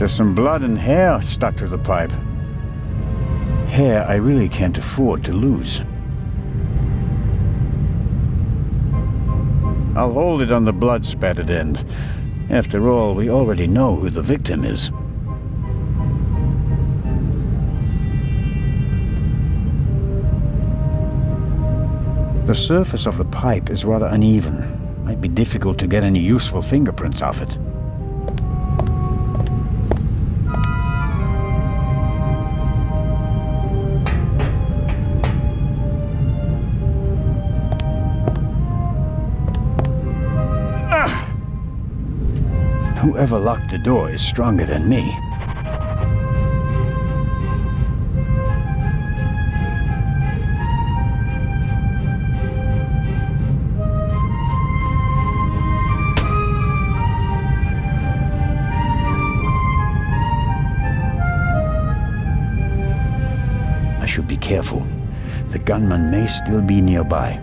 There's some blood and hair stuck to the pipe. Hair I really can't afford to lose. I'll hold it on the blood-spattered end. After all, we already know who the victim is. The surface of the pipe is rather uneven. Might be difficult to get any useful fingerprints off it. Whoever locked the door is stronger than me. I should be careful. The gunman may still be nearby.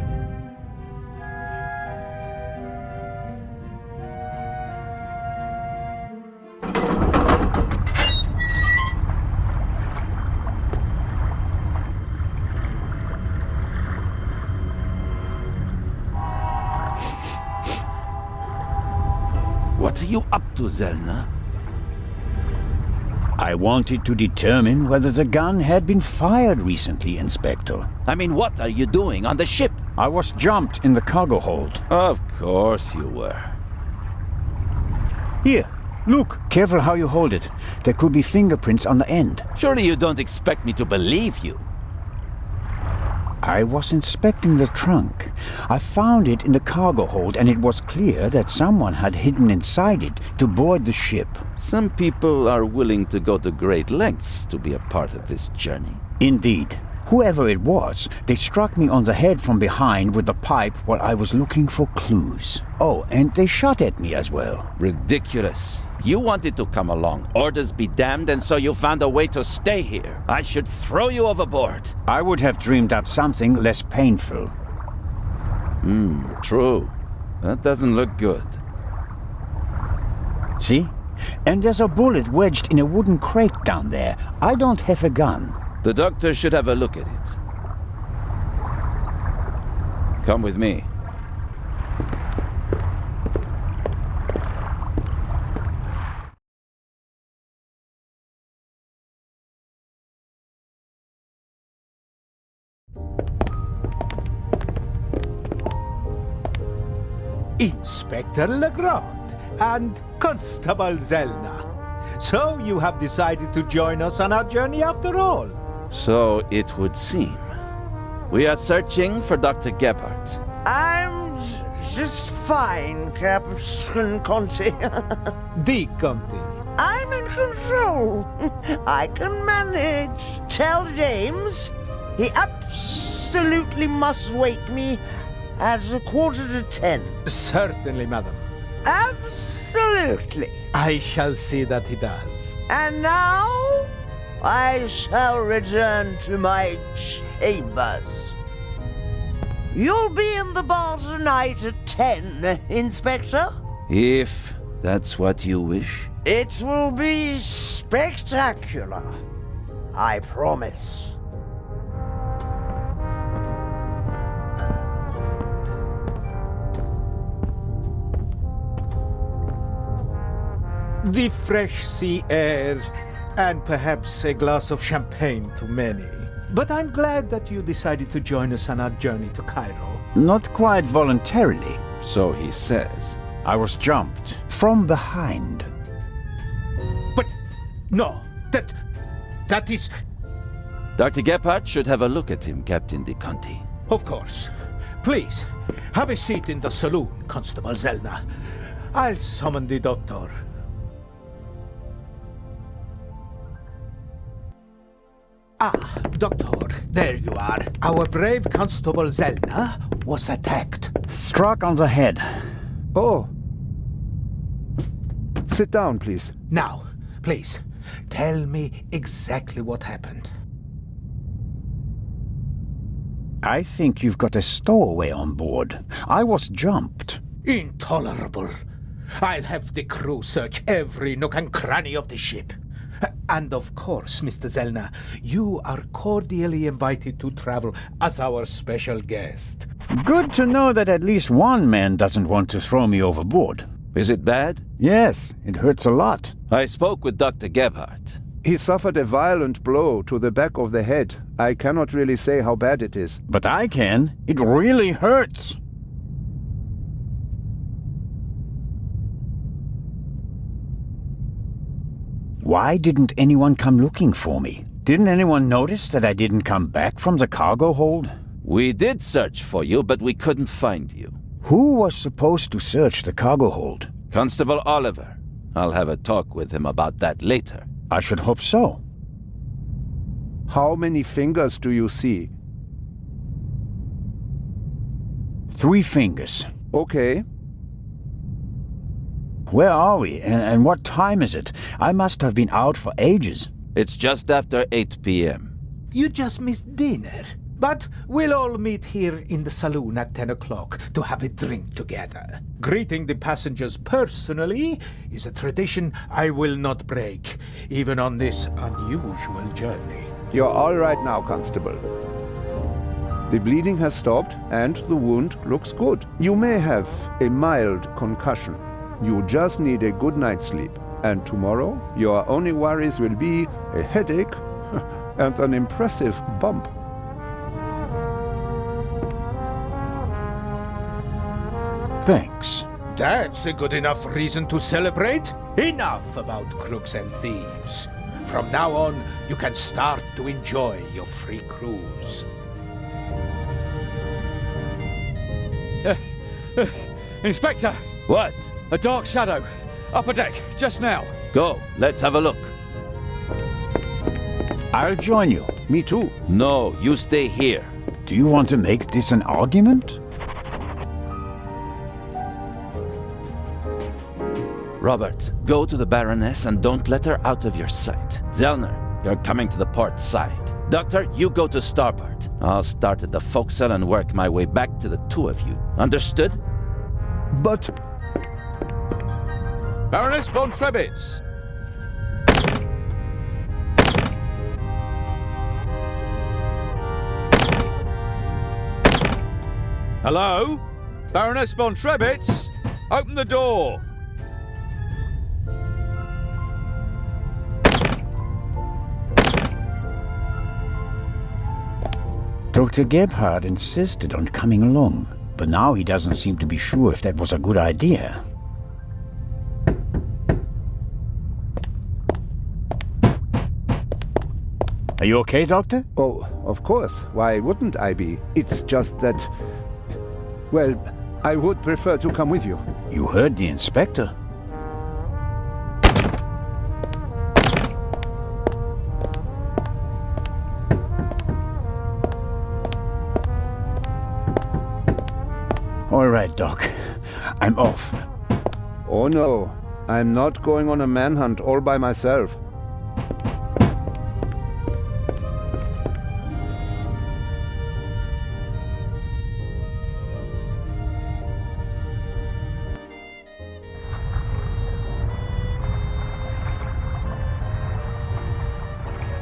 What are you up to, Zellner? I wanted to determine whether the gun had been fired recently, Inspector. I mean, what are you doing on the ship? I was jumped in the cargo hold. Of course you were. Here, look. Careful how you hold it. There could be fingerprints on the end. Surely you don't expect me to believe you. I was inspecting the trunk. I found it in the cargo hold, and it was clear that someone had hidden inside it to board the ship. Some people are willing to go to great lengths to be a part of this journey. Indeed. Whoever it was, they struck me on the head from behind with the pipe while I was looking for clues. Oh, and they shot at me as well. Ridiculous. You wanted to come along, orders be damned, and so you found a way to stay here. I should throw you overboard. I would have dreamed up something less painful. True. That doesn't look good. See? And there's a bullet wedged in a wooden crate down there. I don't have a gun. The doctor should have a look at it. Come with me. Inspector Legrand and Constable Zellner. So you have decided to join us on our journey after all? So it would seem. We are searching for Dr. Gebhardt. I'm just fine, Captain Conte. The Conte. I'm in control. I can manage. Tell James he absolutely must wake me at 10:15. Certainly, madam. Absolutely. I shall see that he does. And now I shall return to my chambers. You'll be in the bar tonight at 10, Inspector. If that's what you wish. It will be spectacular. I promise. The fresh sea air, and perhaps a glass of champagne to many. But I'm glad that you decided to join us on our journey to Cairo. Not quite voluntarily. So he says. I was jumped from behind. But no, that is... Dr. Gebhardt should have a look at him, Captain De Conti. Of course. Please, have a seat in the saloon, Constable Zellner. I'll summon the doctor. Ah, Doctor, there you are. Our brave Constable Zellner was attacked. Struck on the head. Oh. Sit down, please. Now, please, tell me exactly what happened. I think you've got a stowaway on board. I was jumped. Intolerable. I'll have the crew search every nook and cranny of the ship. And of course, Mr. Zellner, you are cordially invited to travel as our special guest. Good to know that at least one man doesn't want to throw me overboard. Is it bad? Yes, it hurts a lot. I spoke with Dr. Gebhardt. He suffered a violent blow to the back of the head. I cannot really say how bad it is. But I can. It really hurts. Why didn't anyone come looking for me? Didn't anyone notice that I didn't come back from the cargo hold? We did search for you, but we couldn't find you. Who was supposed to search the cargo hold? Constable Oliver. I'll have a talk with him about that later. I should hope so. How many fingers do you see? 3 fingers. Okay. Where are we, and what time is it? I must have been out for ages. It's just after 8 p.m. You just missed dinner. But we'll all meet here in the saloon at 10 o'clock to have a drink together. Greeting the passengers personally is a tradition I will not break, even on this unusual journey. You're all right now, Constable. The bleeding has stopped and the wound looks good. You may have a mild concussion. You just need a good night's sleep. And tomorrow, your only worries will be a headache and an impressive bump. Thanks. That's a good enough reason to celebrate. Enough about crooks and thieves. From now on, you can start to enjoy your free cruise. Inspector! What? A dark shadow. Upper deck, just now. Go, let's have a look. I'll join you. Me too. No, you stay here. Do you want to make this an argument? Robert, go to the Baroness and don't let her out of your sight. Zellner, you're coming to the port side. Doctor, you go to starboard. I'll start at the forecastle and work my way back to the 2 of you. Understood? But Baroness von Trebitz! Hello? Baroness von Trebitz? Open the door! Dr. Gebhardt insisted on coming along, but now he doesn't seem to be sure if that was a good idea. Are you okay, Doctor? oh, of course. Why wouldn't I be? It's just that, well, I would prefer to come with you. You heard the inspector. All right, Doc. I'm off. Oh no, I'm not going on a manhunt all by myself.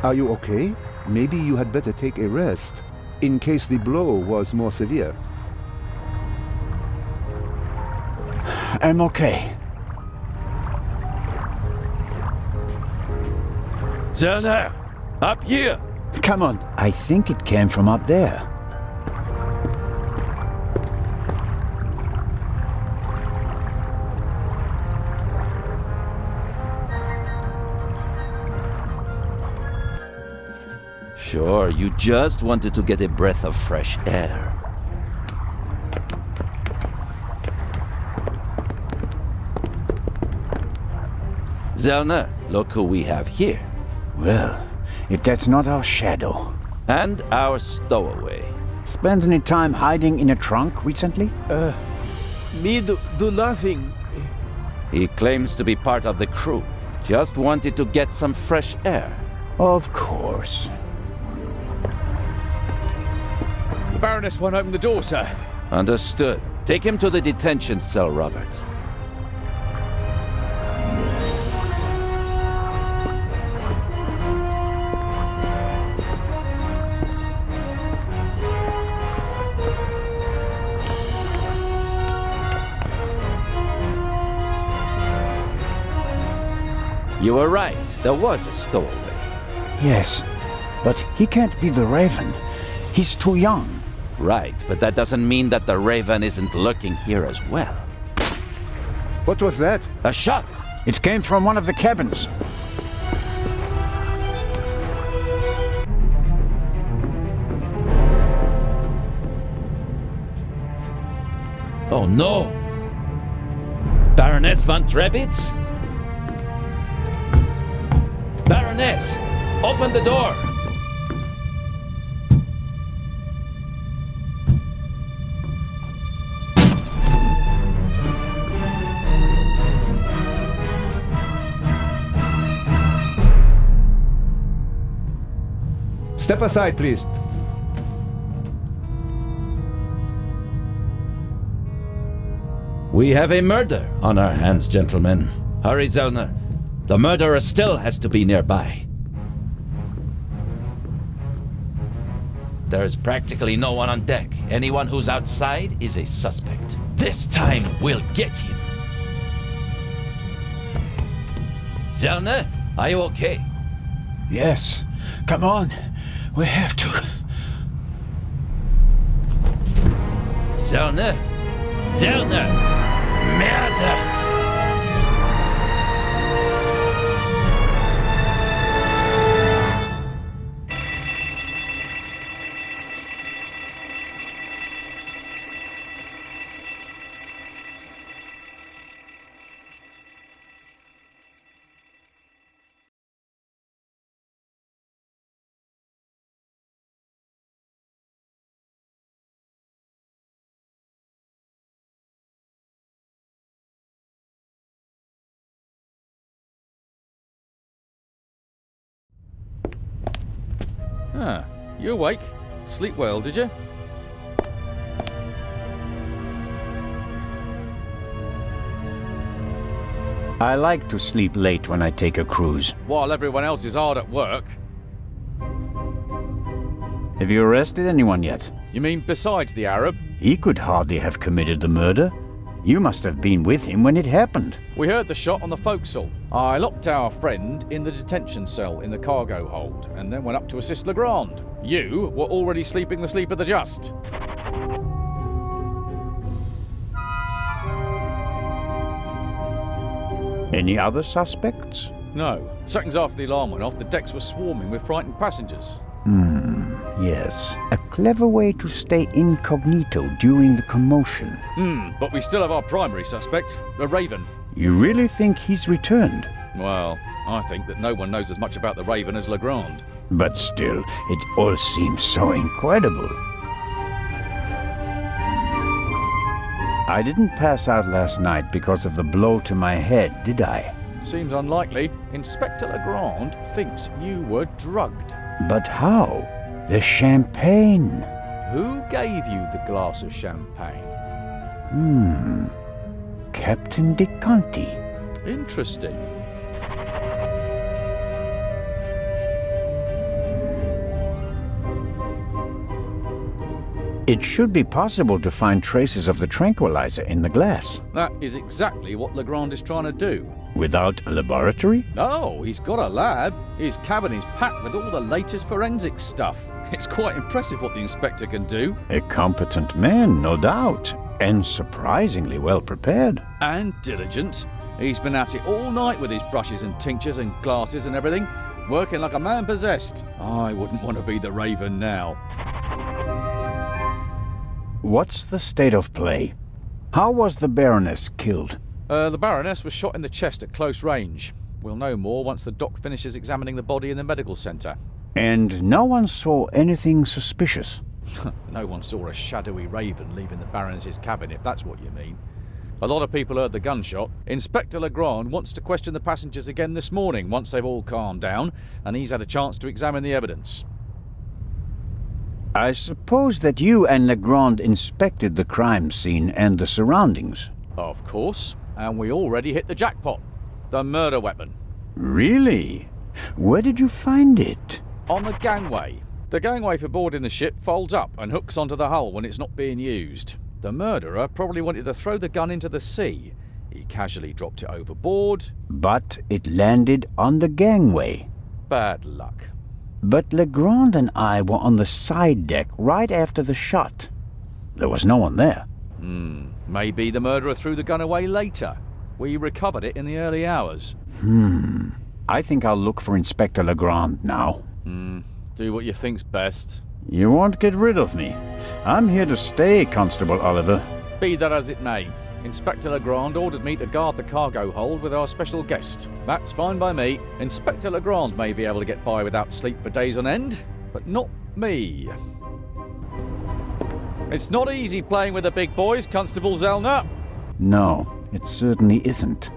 Are you okay? Maybe you had better take a rest, in case the blow was more severe. I'm okay. Zellner, up here! Come on. I think it came from up there. Sure, you just wanted to get a breath of fresh air. Zellner, look who we have here. Well, if that's not our shadow. And our stowaway. Spent any time hiding in a trunk recently? Me do nothing. He claims to be part of the crew. Just wanted to get some fresh air. Of course. The Baroness won't open the door, sir. Understood. Take him to the detention cell, Robert. You were right. There was a stowaway. Yes, but he can't be the Raven. He's too young. Right, but that doesn't mean that the Raven isn't lurking here as well. What was that? A shot! It came from one of the cabins. Oh no! Baroness von Trebitz? Baroness! Open the door! Step aside, please. We have a murder on our hands, gentlemen. Hurry, Zellner. The murderer still has to be nearby. There's practically no one on deck. Anyone who's outside is a suspect. This time we'll get him. Zellner, are you okay? Yes. Come on. We have to. Zellner! Zellner! Murder! Ah, you awake? Sleep well, did you? I like to sleep late when I take a cruise. While everyone else is hard at work. Have you arrested anyone yet? You mean besides the Arab? He could hardly have committed the murder. You must have been with him when it happened. We heard the shot on the forecastle. I locked our friend in the detention cell in the cargo hold, and then went up to assist Legrand. You were already sleeping the sleep of the just. Any other suspects? No. Seconds after the alarm went off, the decks were swarming with frightened passengers. Yes. A clever way to stay incognito during the commotion. But we still have our primary suspect, the Raven. You really think he's returned? Well, I think that no one knows as much about the Raven as Legrand. But still, it all seems so incredible. I didn't pass out last night because of the blow to my head, did I? Seems unlikely. Inspector Legrand thinks you were drugged. But how? The champagne. Who gave you the glass of champagne? Captain De Conti. Interesting. It should be possible to find traces of the tranquilizer in the glass. That is exactly what Legrand is trying to do. Without a laboratory? Oh, he's got a lab. His cabin is packed with all the latest forensic stuff. It's quite impressive what the inspector can do. A competent man, no doubt. And surprisingly well prepared. And diligent. He's been at it all night with his brushes and tinctures and glasses and everything, working like a man possessed. I wouldn't want to be the Raven now. What's the state of play? How was the Baroness killed? The Baroness was shot in the chest at close range. We'll know more once the doc finishes examining the body in the medical centre. And no one saw anything suspicious? No one saw a shadowy Raven leaving the Baroness's cabin, if that's what you mean. A lot of people heard the gunshot. Inspector Legrand wants to question the passengers again this morning once they've all calmed down, and he's had a chance to examine the evidence. I suppose that you and Legrand inspected the crime scene and the surroundings. Of course, and we already hit the jackpot. The murder weapon. Really? Where did you find it? On the gangway. The gangway for boarding the ship folds up and hooks onto the hull when it's not being used. The murderer probably wanted to throw the gun into the sea. He casually dropped it overboard. But it landed on the gangway. Bad luck. But Legrand and I were on the side deck right after the shot. There was no one there. Maybe the murderer threw the gun away later. We recovered it in the early hours. I think I'll look for Inspector Legrand now. Do what you think's best. You won't get rid of me. I'm here to stay, Constable Oliver. Be that as it may, Inspector Legrand ordered me to guard the cargo hold with our special guest. That's fine by me. Inspector Legrand may be able to get by without sleep for days on end, but not me. It's not easy playing with the big boys, Constable Zellner. No, it certainly isn't.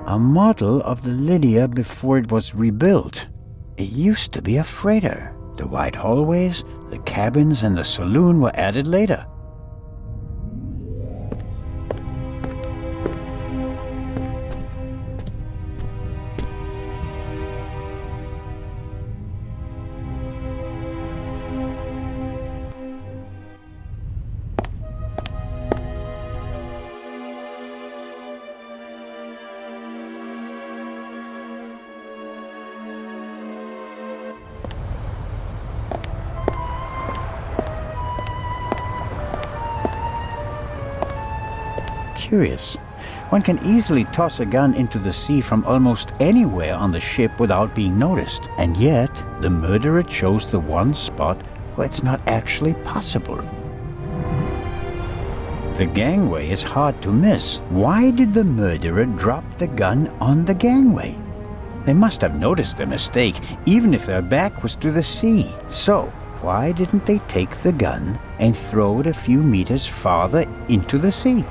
A model of the Lydia before it was rebuilt. It used to be a freighter. The wide hallways, the cabins, and the saloon were added later. Curious. One can easily toss a gun into the sea from almost anywhere on the ship without being noticed, and yet the murderer chose the one spot where it's not actually possible. The gangway is hard to miss. Why did the murderer drop the gun on the gangway? They must have noticed their mistake, even if their back was to the sea. So, why didn't they take the gun and throw it a few meters farther into the sea?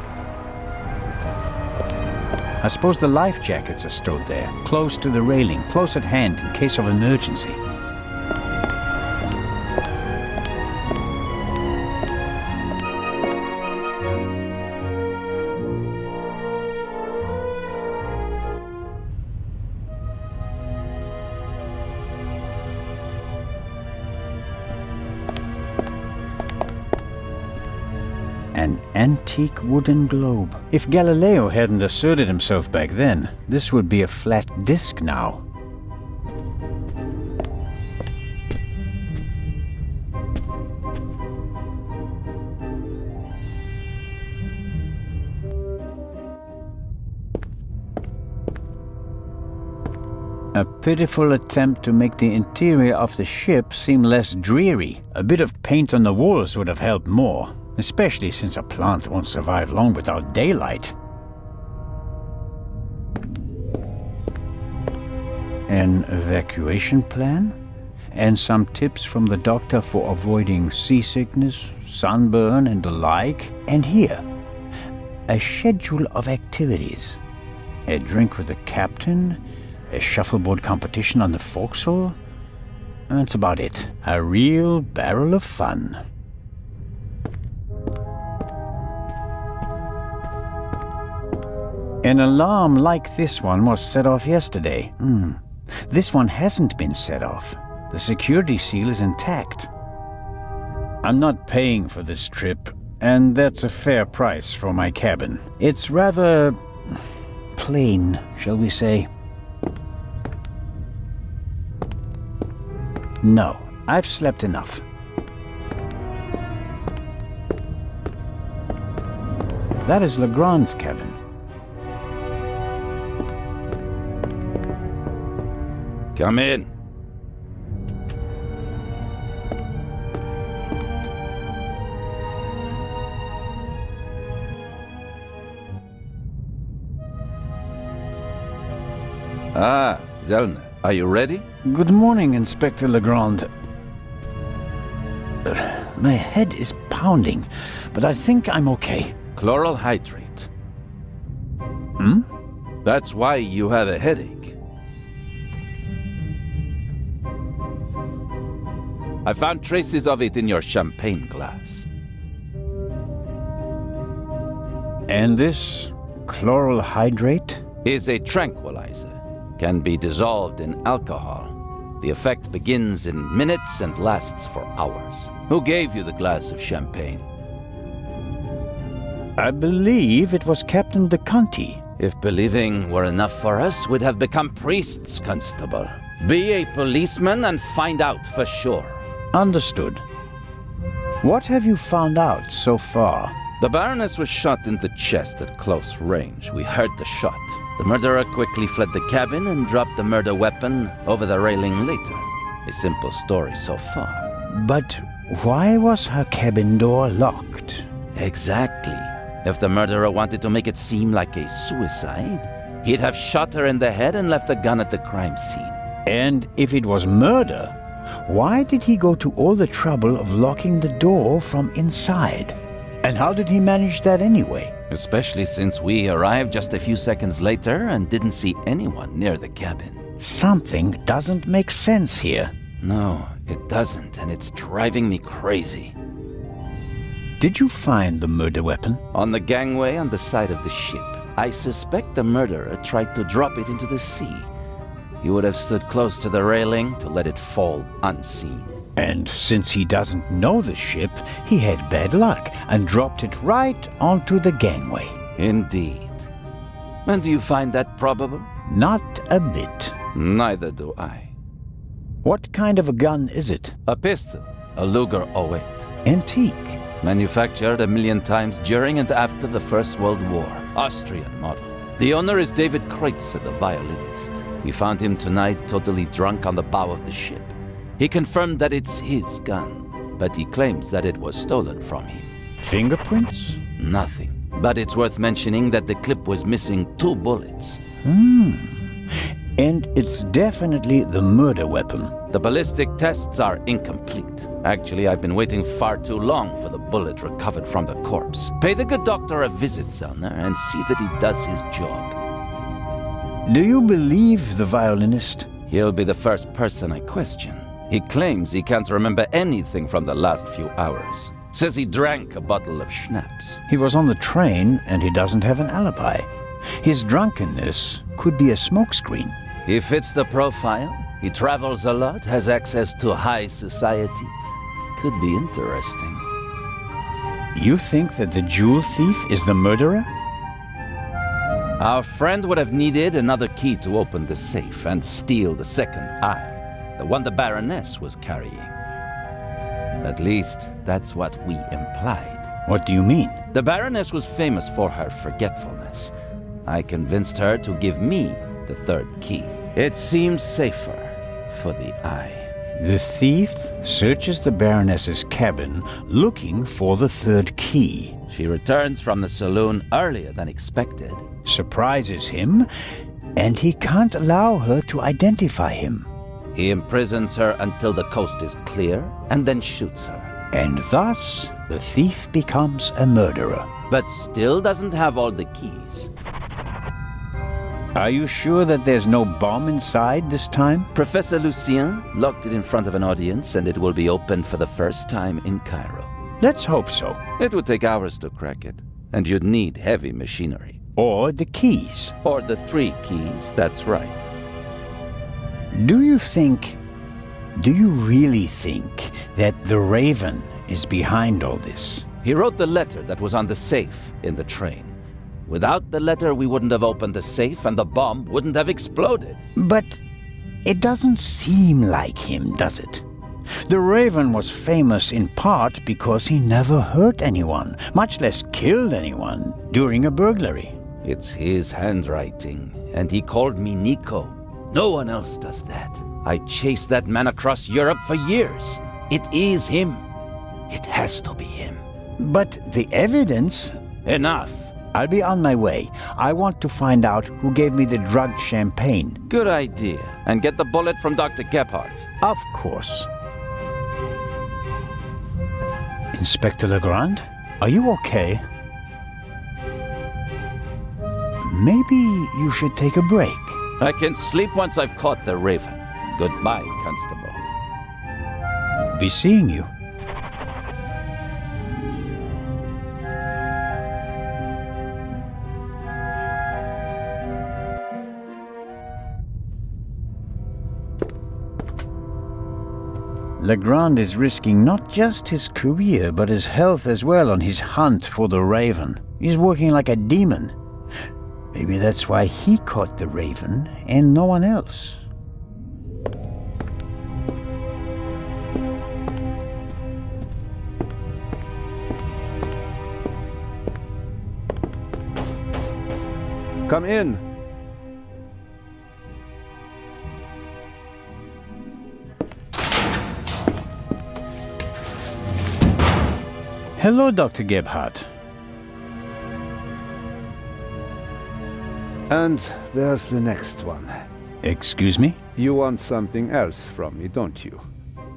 I suppose the life jackets are stowed there, close to the railing, close at hand in case of emergency. An antique wooden globe. If Galileo hadn't asserted himself back then, this would be a flat disc now. A pitiful attempt to make the interior of the ship seem less dreary. A bit of paint on the walls would have helped more, especially since a plant won't survive long without daylight. An evacuation plan? And some tips from the doctor for avoiding seasickness, sunburn, and the like. And here, a schedule of activities. A drink with the captain, a shuffleboard competition on the forecastle. That's about it. A real barrel of fun. An alarm like this one was set off yesterday. This one hasn't been set off. The security seal is intact. I'm not paying for this trip, and that's a fair price for my cabin. It's rather plain, shall we say. No, I've slept enough. That is Legrand's cabin. Come in. Ah, Zellner, are you ready? Good morning, Inspector Legrand. My head is pounding, but I think I'm okay. Chloral hydrate. Hmm? That's why you have a headache. I found traces of it in your champagne glass. And this chloral hydrate? Is a tranquilizer. Can be dissolved in alcohol. The effect begins in minutes and lasts for hours. Who gave you the glass of champagne? I believe it was Captain De Conti. If believing were enough for us, we'd have become priests, Constable. Be a policeman and find out for sure. Understood. What have you found out so far? The Baroness was shot in the chest at close range. We heard the shot. The murderer quickly fled the cabin and dropped the murder weapon over the railing later. A simple story so far. But why was her cabin door locked? Exactly. If the murderer wanted to make it seem like a suicide, he'd have shot her in the head and left the gun at the crime scene. And if it was murder, why did he go to all the trouble of locking the door from inside? And how did he manage that anyway? Especially since we arrived just a few seconds later and didn't see anyone near the cabin. Something doesn't make sense here. No, it doesn't, and it's driving me crazy. Did you find the murder weapon? On the gangway on the side of the ship. I suspect the murderer tried to drop it into the sea. He would have stood close to the railing to let it fall unseen. And since he doesn't know the ship, he had bad luck and dropped it right onto the gangway. Indeed. And do you find that probable? Not a bit. Neither do I. What kind of a gun is it? A pistol, a Luger 08. Antique. Manufactured 1,000,000 times during and after the First World War. Austrian model. The owner is David Kreutzer, the violinist. We found him tonight totally drunk on the bow of the ship. He confirmed that it's his gun, but he claims that it was stolen from him. Fingerprints? Nothing. But it's worth mentioning that the clip was missing 2 bullets. And it's definitely the murder weapon. The ballistic tests are incomplete. Actually, I've been waiting far too long for the bullet recovered from the corpse. Pay the good doctor a visit, Zellner, and see that he does his job. Do you believe the violinist? He'll be the first person I question. He claims he can't remember anything from the last few hours. Says he drank a bottle of schnapps. He was on the train and he doesn't have an alibi. His drunkenness could be a smokescreen. He fits the profile. He travels a lot, has access to high society. Could be interesting. You think that the jewel thief is the murderer? Our friend would have needed another key to open the safe and steal the second eye. The one the Baroness was carrying. At least, that's what we implied. What do you mean? The Baroness was famous for her forgetfulness. I convinced her to give me the third key. It seemed safer for the eye. The thief searches the Baroness's cabin looking for the third key. She returns from the saloon earlier than expected. Surprises him, and he can't allow her to identify him. He imprisons her until the coast is clear, and then shoots her. And thus, the thief becomes a murderer. But still doesn't have all the keys. Are you sure that there's no bomb inside this time? Professor Lucien locked it in front of an audience, and it will be opened for the first time in Cairo. Let's hope so. It would take hours to crack it, and you'd need heavy machinery. Or the keys. Or the 3 keys, that's right. Do you really think that the Raven is behind all this? He wrote the letter that was on the safe in the train. Without the letter, we wouldn't have opened the safe and the bomb wouldn't have exploded. But it doesn't seem like him, does it? The Raven was famous in part because he never hurt anyone, much less killed anyone. During a burglary. It's his handwriting, and he called me Nico. No one else does that. I chased that man across Europe for years. It is him. It has to be him. But the evidence... Enough. I'll be on my way. I want to find out who gave me the drugged champagne. Good idea. And get the bullet from Dr. Gebhardt. Of course. Inspector Legrand, are you okay? Maybe you should take a break. I can sleep once I've caught the Raven. Goodbye, Constable. Be seeing you. Legrand is risking not just his career, but his health as well on his hunt for the Raven. He's working like a demon. Maybe that's why he caught the Raven and no one else. Come in. Hello, Dr. Gebhardt. And there's the next one. Excuse me? You want something else from me, don't you?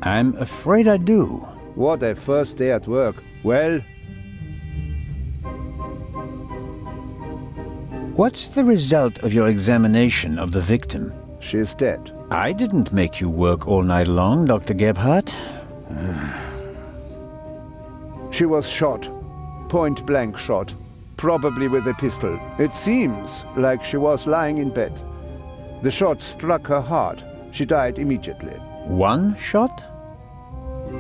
I'm afraid I do. What a first day at work. Well, What's the result of your examination of the victim? she's dead. I didn't make you work all night long, Dr. Gebhardt. She was shot. Point-blank shot. Probably with a pistol. It seems like she was lying in bed. The shot struck her heart. She died immediately. One shot?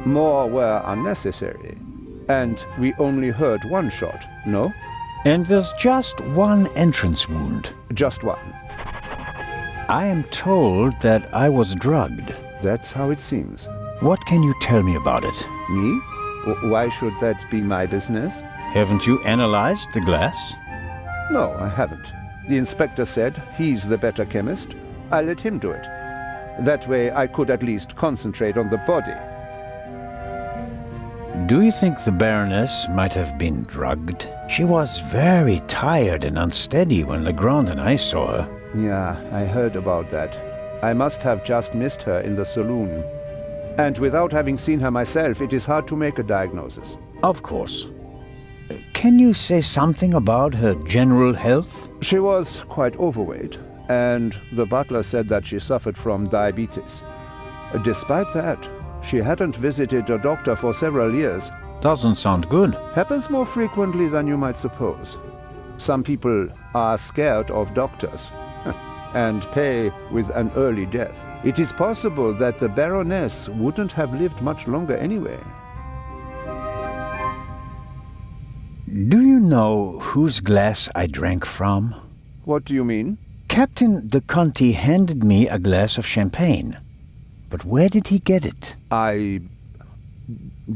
More were unnecessary. And we only heard one shot, no? And there's just one entrance wound. Just one. I am told that I was drugged. That's how it seems. What can you tell me about it? Me? Why should that be my business? Haven't you analyzed the glass? No, I haven't. The inspector said he's the better chemist. I let him do it. That way I could at least concentrate on the body. Do you think the Baroness might have been drugged? She was very tired and unsteady when Legrand and I saw her. Yeah, I heard about that. I must have just missed her in the saloon. And without having seen her myself, it is hard to make a diagnosis. Of course. Can you say something about her general health? She was quite overweight, and the butler said that she suffered from diabetes. Despite that, she hadn't visited a doctor for several years. Doesn't sound good. Happens more frequently than you might suppose. Some people are scared of doctors and pay with an early death. It is possible that the Baroness wouldn't have lived much longer anyway. Do you know whose glass I drank from? What do you mean? Captain de Conti handed me a glass of champagne. But where did he get it? I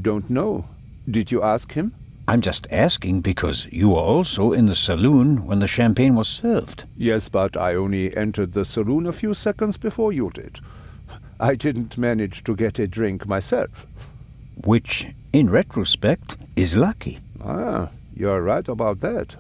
don't know. Did you ask him? I'm just asking because you were also in the saloon when the champagne was served. Yes, but I only entered the saloon a few seconds before you did. I didn't manage to get a drink myself. Which, in retrospect, is lucky. Ah, you're right about that.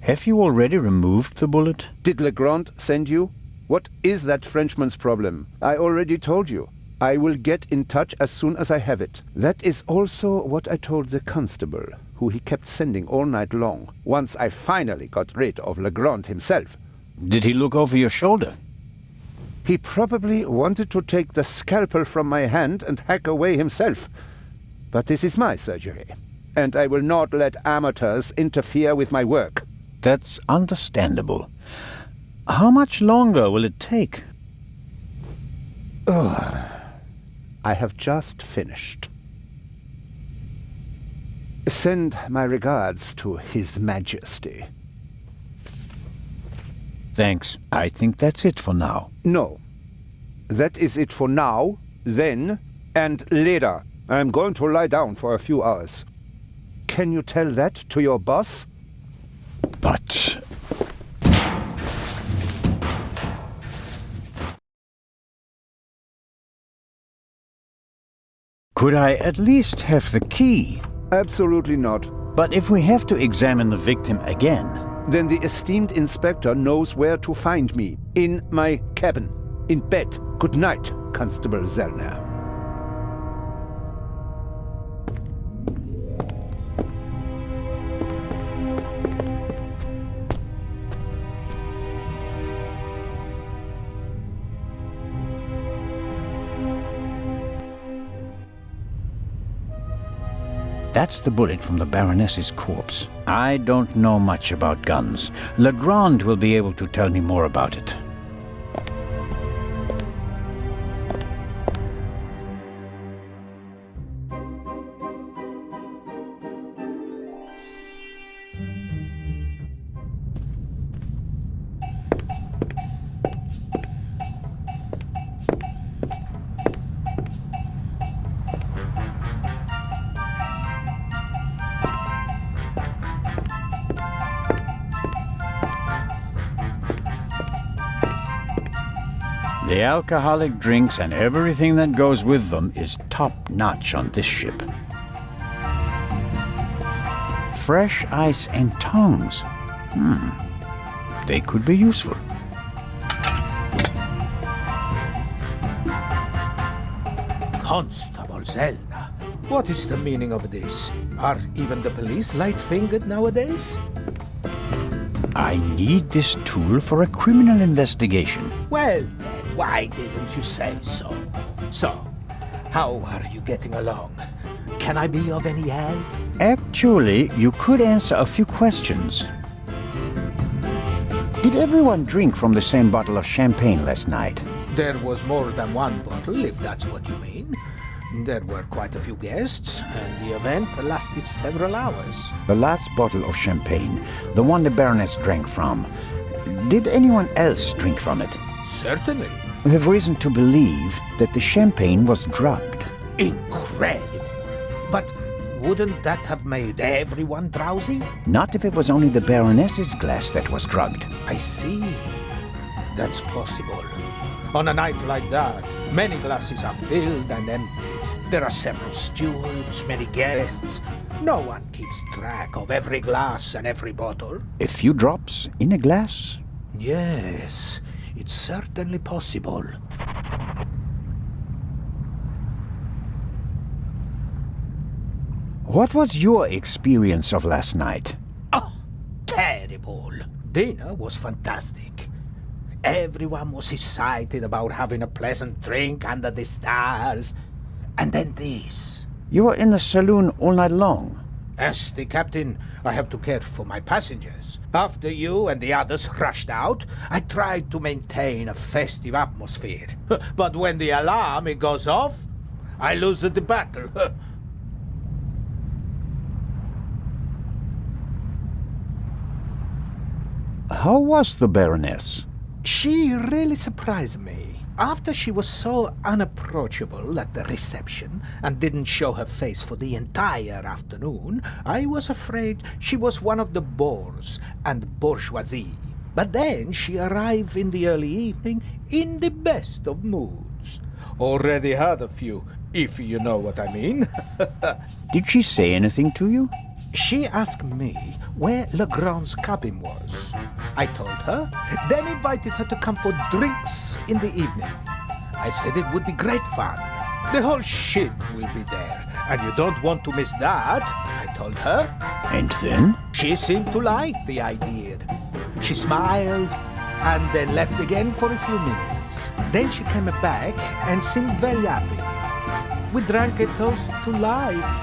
Have you already removed the bullet? Did Legrand send you? What is that Frenchman's problem? I already told you. I will get in touch as soon as I have it. That is also what I told the constable, who he kept sending all night long, once I finally got rid of Legrand himself. Did he look over your shoulder? He probably wanted to take the scalpel from my hand and hack away himself. But this is my surgery, and I will not let amateurs interfere with my work. That's understandable. How much longer will it take? I have just finished. Send my regards to His Majesty. Thanks. I think that's it for now. No. That is it for now, then, and later. I'm going to lie down for a few hours. Can you tell that to your boss? But... could I at least have the key? Absolutely not. But if we have to examine the victim again... Then the esteemed inspector knows where to find me. In my cabin. In bed. Good night, Constable Zellner. That's the bullet from the Baroness's corpse. I don't know much about guns. Legrand will be able to tell me more about it. The alcoholic drinks and everything that goes with them is top-notch on this ship. Fresh ice and tongs. They could be useful. Constable Zellner, what is the meaning of this? Are even the police light-fingered nowadays? I need this tool for a criminal investigation. Well, then, why didn't you say so? So, how are you getting along? Can I be of any help? Actually, you could answer a few questions. Did everyone drink from the same bottle of champagne last night? There was more than one bottle, if that's what you mean. There were quite a few guests, and the event lasted several hours. The last bottle of champagne, the one the Baroness drank from, did anyone else drink from it? Certainly. We have reason to believe that the champagne was drugged. Incredible. But wouldn't that have made everyone drowsy? Not if it was only the Baroness's glass that was drugged. I see. That's possible. On a night like that, many glasses are filled and emptied. There are several stewards, many guests. No one keeps track of every glass and every bottle. A few drops in a glass? Yes, it's certainly possible. What was your experience of last night? Oh, terrible. Dinner was fantastic. Everyone was excited about having a pleasant drink under the stars. And then this. You were in the saloon all night long. As the captain, I have to care for my passengers. After you and the others rushed out, I tried to maintain a festive atmosphere. But when the alarm goes off, I lose the battle. How was the Baroness? She really surprised me. After she was so unapproachable at the reception and didn't show her face for the entire afternoon, I was afraid she was one of the bores and bourgeoisie. But then she arrived in the early evening in the best of moods. Already had a few, if you know what I mean. Did she say anything to you? She asked me where Legrand's cabin was. I told her, then invited her to come for drinks in the evening. I said it would be great fun. The whole ship will be there, and you don't want to miss that, I told her. And then? She seemed to like the idea. She smiled and then left again for a few minutes. Then she came back and seemed very happy. We drank a toast to life.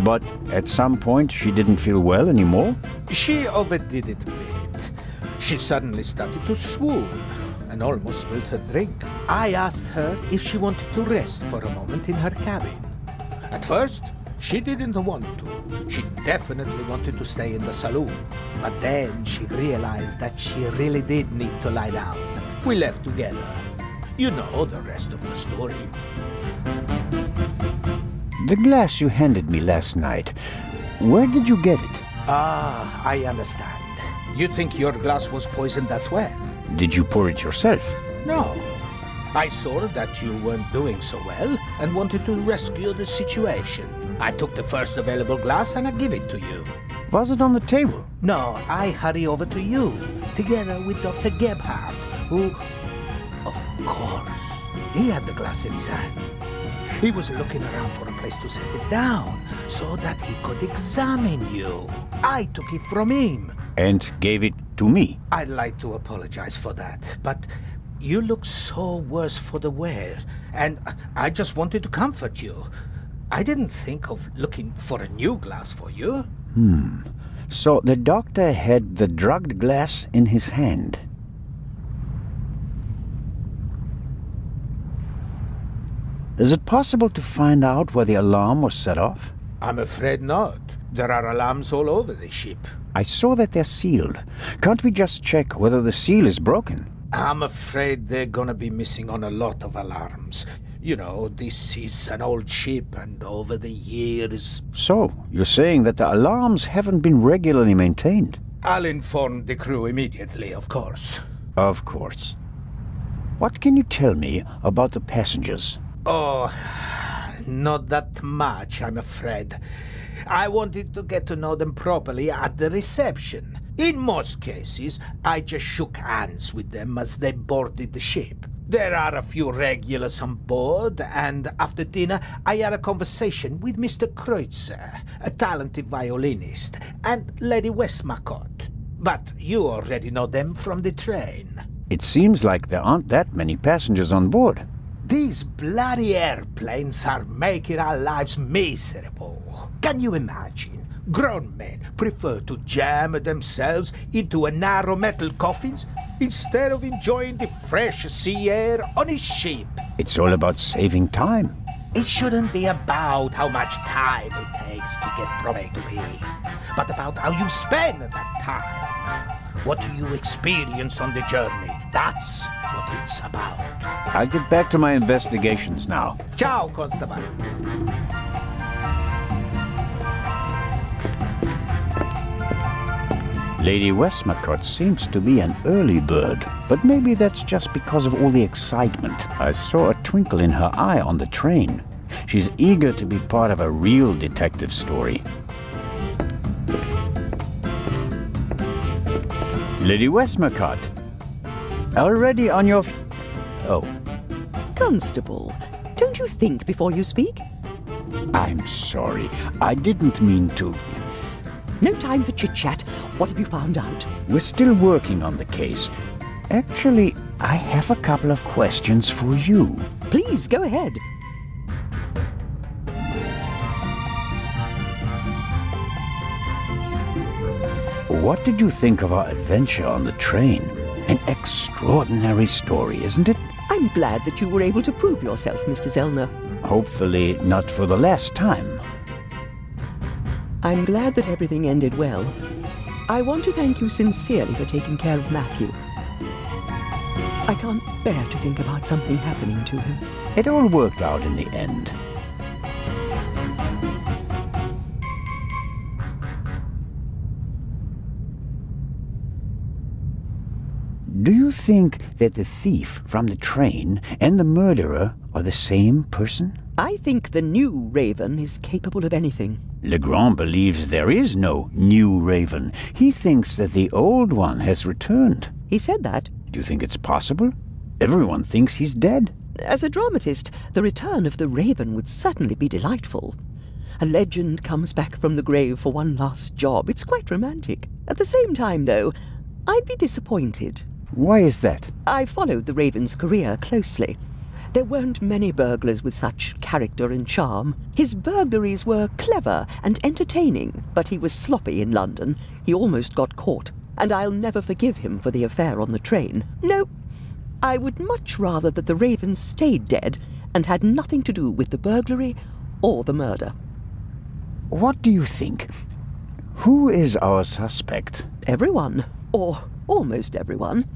But at some point she didn't feel well anymore? She overdid it a bit. She suddenly started to swoon and almost spilled her drink. I asked her if she wanted to rest for a moment in her cabin. At first, she didn't want to. She definitely wanted to stay in the saloon. But then she realized that she really did need to lie down. We left together. You know the rest of the story. The glass you handed me last night, where did you get it? Ah, I understand. You think your glass was poisoned as well? Did you pour it yourself? No. I saw that you weren't doing so well and wanted to rescue the situation. I took the first available glass and I give it to you. Was it on the table? No, I hurry over to you, together with Dr. Gebhardt, who, of course, he had the glass in his hand. He was looking around for a place to set it down so that he could examine you. I took it from him. And gave it to me? I'd like to apologize for that, but you look so worse for the wear, and I just wanted to comfort you. I didn't think of looking for a new glass for you. So the doctor had the drugged glass in his hand. Is it possible to find out where the alarm was set off? I'm afraid not. There are alarms all over the ship. I saw that they're sealed. Can't we just check whether the seal is broken? I'm afraid they're gonna be missing on a lot of alarms. You know, this is an old ship, and over the years... So, you're saying that the alarms haven't been regularly maintained? I'll inform the crew immediately, of course. Of course. What can you tell me about the passengers? Oh, not that much, I'm afraid. I wanted to get to know them properly at the reception. In most cases, I just shook hands with them as they boarded the ship. There are a few regulars on board, and after dinner, I had a conversation with Mr. Kreutzer, a talented violinist, and Lady Westmacott. But you already know them from the train. It seems like there aren't that many passengers on board. These bloody airplanes are making our lives miserable. Can you imagine? Grown men prefer to jam themselves into a narrow metal coffins instead of enjoying the fresh sea air on a ship. It's all about saving time. It shouldn't be about how much time it takes to get from A to B, but about how you spend that time. What do you experience on the journey? That's what it's about. I'll get back to my investigations now. Ciao, Constable. Lady Westmacott seems to be an early bird, but maybe that's just because of all the excitement. I saw a twinkle in her eye on the train. She's eager to be part of a real detective story. Lady Westmacott, already on your... Oh, Constable, don't you think before you speak? I'm sorry. I didn't mean to. No time for chit-chat. What have you found out? We're still working on the case. Actually, I have a couple of questions for you. Please, go ahead. What did you think of our adventure on the train? An extraordinary story, isn't it? I'm glad that you were able to prove yourself, Mr. Zellner. Hopefully not for the last time. I'm glad that everything ended well. I want to thank you sincerely for taking care of Matthew. I can't bear to think about something happening to him. It all worked out in the end. Do you think that the thief from the train and the murderer are the same person? I think the new Raven is capable of anything. Legrand believes there is no new Raven. He thinks that the old one has returned. He said that. Do you think it's possible? Everyone thinks he's dead. As a dramatist, the return of the Raven would certainly be delightful. A legend comes back from the grave for one last job. It's quite romantic. At the same time, though, I'd be disappointed. Why is that? I followed the Raven's career closely. There weren't many burglars with such character and charm. His burglaries were clever and entertaining, but he was sloppy in London. He almost got caught, and I'll never forgive him for the affair on the train. No, I would much rather that the Raven stayed dead and had nothing to do with the burglary or the murder. What do you think? Who is our suspect? Everyone, or almost everyone.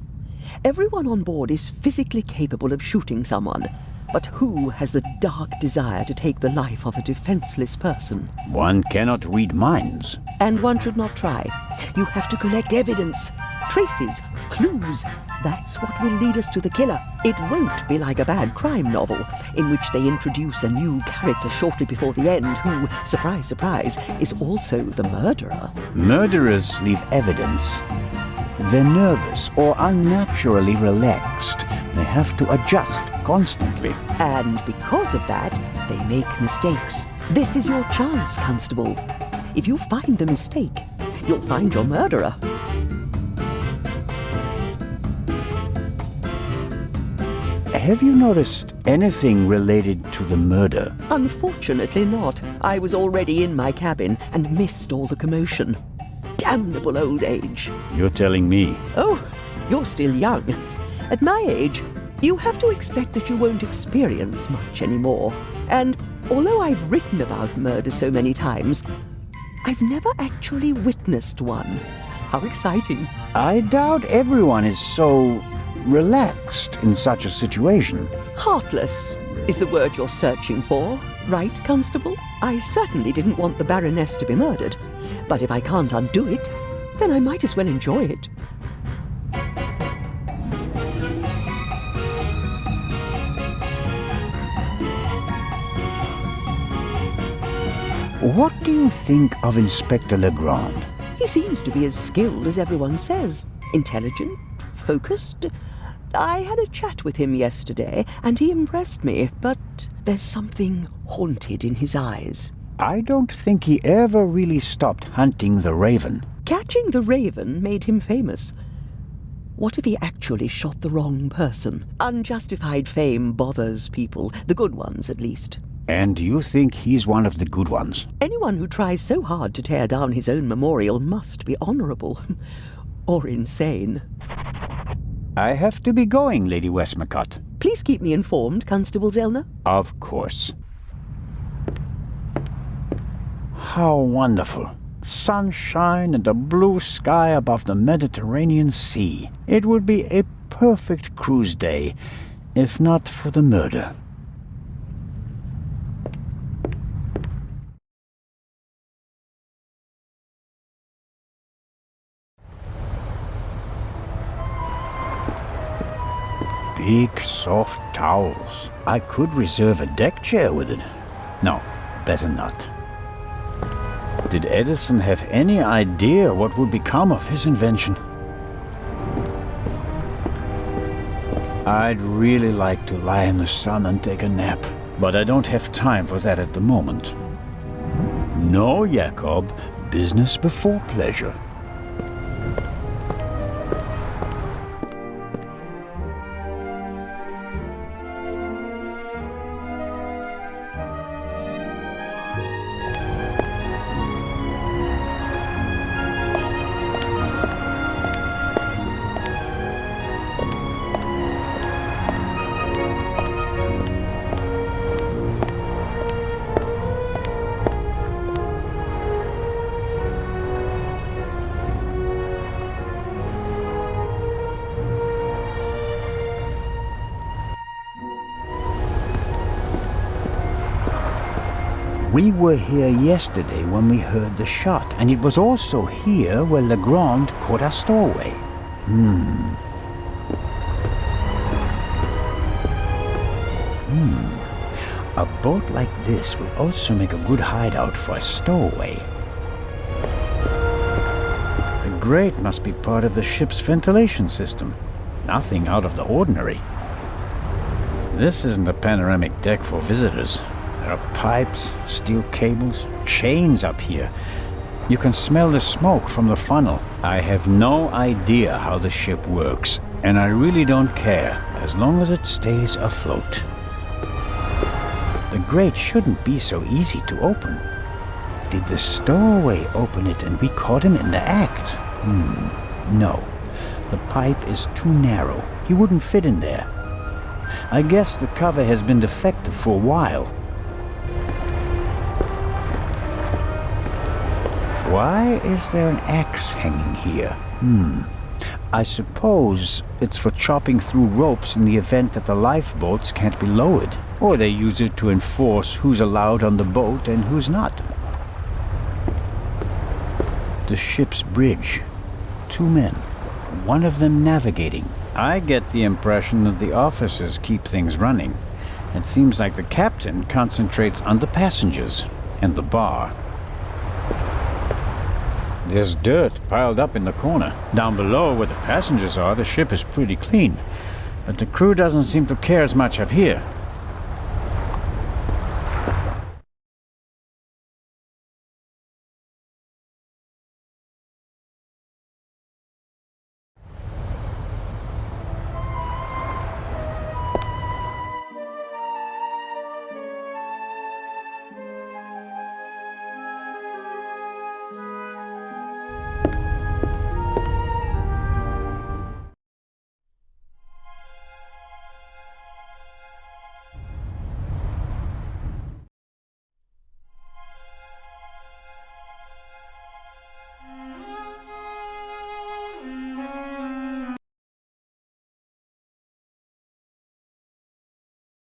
Everyone on board is physically capable of shooting someone. But who has the dark desire to take the life of a defenseless person? One cannot read minds. And one should not try. You have to collect evidence, traces, clues. That's what will lead us to the killer. It won't be like a bad crime novel, in which they introduce a new character shortly before the end who, surprise, surprise, is also the murderer. Murderers leave evidence. They're nervous or unnaturally relaxed. They have to adjust constantly. And because of that, they make mistakes. This is your chance, Constable. If you find the mistake, you'll find your murderer. Have you noticed anything related to the murder? Unfortunately not. I was already in my cabin and missed all the commotion. Damnable old age. You're telling me. Oh, you're still young. At my age, you have to expect that you won't experience much anymore. And although I've written about murder so many times, I've never actually witnessed one. How exciting. I doubt everyone is so relaxed in such a situation. Heartless is the word you're searching for, right, Constable? I certainly didn't want the Baroness to be murdered. But if I can't undo it, then I might as well enjoy it. What do you think of Inspector Legrand? He seems to be as skilled as everyone says. Intelligent, focused. I had a chat with him yesterday, and he impressed me, but there's something haunted in his eyes. I don't think he ever really stopped hunting the raven. Catching the raven made him famous. What if he actually shot the wrong person? Unjustified fame bothers people, the good ones at least. And you think he's one of the good ones? Anyone who tries so hard to tear down his own memorial must be honorable. Or insane. I have to be going, Lady Westmacott. Please keep me informed, Constable Zellner. Of course. How wonderful. Sunshine and a blue sky above the Mediterranean Sea. It would be a perfect cruise day, if not for the murder. Big, soft towels. I could reserve a deck chair with it. No, better not. Did Edison have any idea what would become of his invention? I'd really like to lie in the sun and take a nap, but I don't have time for that at the moment. No, Jacob, business before pleasure. We were here yesterday when we heard the shot, and it was also here where Legrand put our stowaway. A boat like this would also make a good hideout for a stowaway. The grate must be part of the ship's ventilation system. Nothing out of the ordinary. This isn't a panoramic deck for visitors. There are pipes, steel cables, chains up here. You can smell the smoke from the funnel. I have no idea how the ship works, and I really don't care, as long as it stays afloat. The grate shouldn't be so easy to open. Did the stowaway open it and we caught him in the act? No. The pipe is too narrow. He wouldn't fit in there. I guess the cover has been defective for a while. Why is there an axe hanging here? I suppose it's for chopping through ropes in the event that the lifeboats can't be lowered. Or they use it to enforce who's allowed on the boat and who's not. The ship's bridge. 2 men. One of them navigating. I get the impression that the officers keep things running. It seems like the captain concentrates on the passengers and the bar. There's dirt piled up in the corner. Down below where the passengers are, the ship is pretty clean. But the crew doesn't seem to care as much up here.